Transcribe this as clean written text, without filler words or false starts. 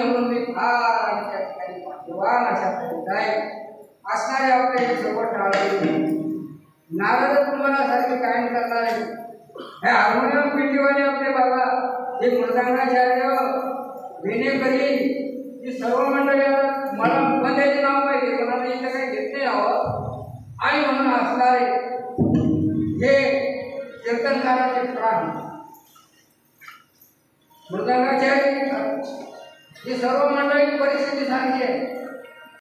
म्हणून मी फार त्या ठिकाणी भाग्यवान अशा प्रकारे असणारे आपले हे सर्व टाळले नारद तुम्हाला सारखे काय करणार आहे हे हार्मोनियम पेटीवाले आपले बाबा हे मृदंगाचार्य विनेकरी ही सर्व मंडळी मला बंद्याचे नाव पाहिजे कोणाला इथं काही घेत नाही हवं आणि म्हणून असणारे हे कीर्तनकाराचे प्राण मृदंगाचार्य ही सर्व मंडळी परिस्थिती सांगते